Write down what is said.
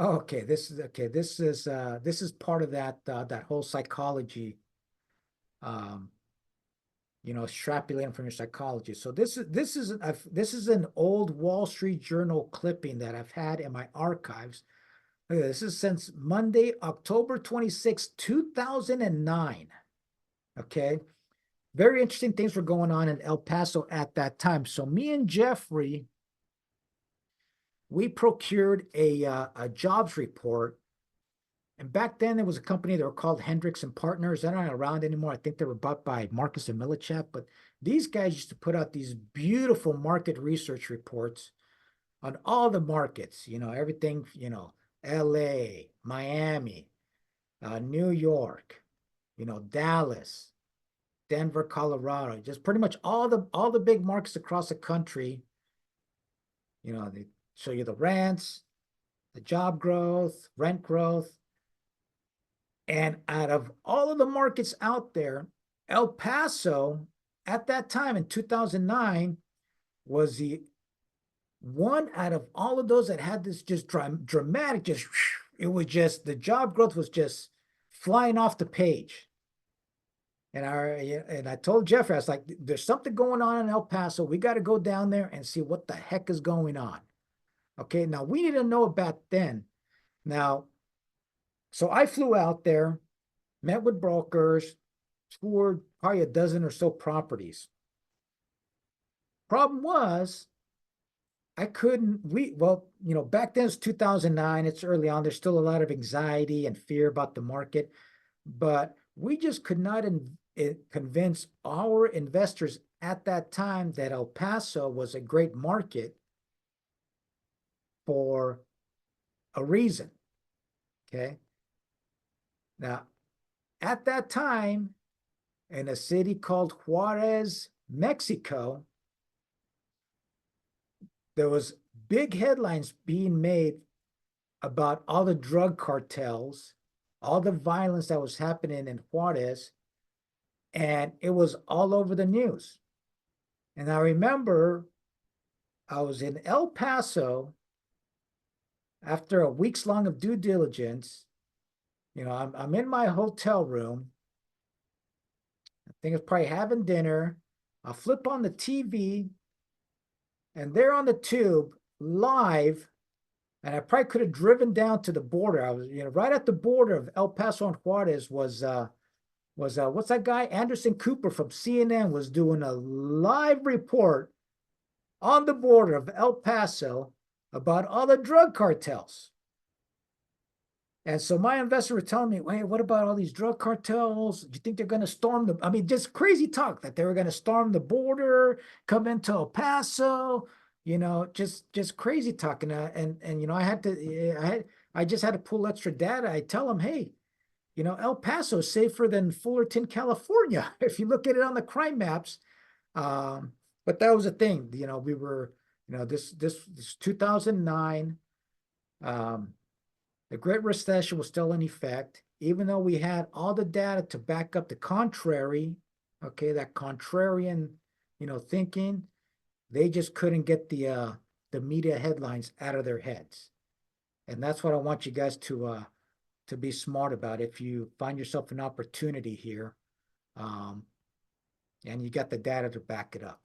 Okay, this is okay. This is part of that whole psychology, um, extrapolating from your psychology. So this is an old Wall Street Journal clipping that I've had in my archives. Look at this. This is since Monday, October 26, 2009. Okay. Very interesting things were going on in El Paso at that time. So me and Jeffrey, we procured a jobs report. And back then, there was a company that were called Hendricks and Partners. They're not around anymore. I think they were bought by Marcus and Millichap. But these guys used to put out these beautiful market research reports on all the markets, everything, LA, Miami, New York, Dallas, Denver, Colorado, just pretty much all the big markets across the country. They show you the rents, the job growth, rent growth. And out of all of the markets out there, El Paso at that time in 2009 was the one out of all of those that had this just dramatic, it was just the job growth was just flying off the page. And I told Jeffrey, I was like, there's something going on in El Paso. We got to go down there and see what the heck is going on. Okay, now we need to know about then. Now, so I flew out there, met with brokers, toured probably a dozen or so properties. Problem was, I couldn't, back then it's 2009, it's early on. There's still a lot of anxiety and fear about the market, but we just could not convince our investors at that time that El Paso was a great market for a reason. Okay. Now, at that time, in a city called Juarez, Mexico, there was big headlines being made about all the drug cartels, all the violence that was happening in Juarez, and it was all over the news. And I remember I was in El Paso after a week's long of due diligence. I'm in my hotel room. I think it's probably having dinner. I'll flip on the TV, and there on the tube, live, and I probably could have driven down to the border. I was, right at the border of El Paso and Juarez was what's that guy? Anderson Cooper from CNN was doing a live report on the border of El Paso about all the drug cartels. And so my investors were telling me, wait, what about all these drug cartels? Do you think they're going to storm just crazy talk that they were going to storm the border, come into El Paso, just crazy talk. And I just had to pull extra data. I tell them, hey, El Paso is safer than Fullerton, California, if you look at it on the crime maps. But that was the thing, we were, this 2009, the Great Recession was still in effect, even though we had all the data to back up the contrary, okay, that contrarian, thinking, they just couldn't get the media headlines out of their heads. And that's what I want you guys to be smart about. If you find yourself an opportunity here, and you got the data to back it up.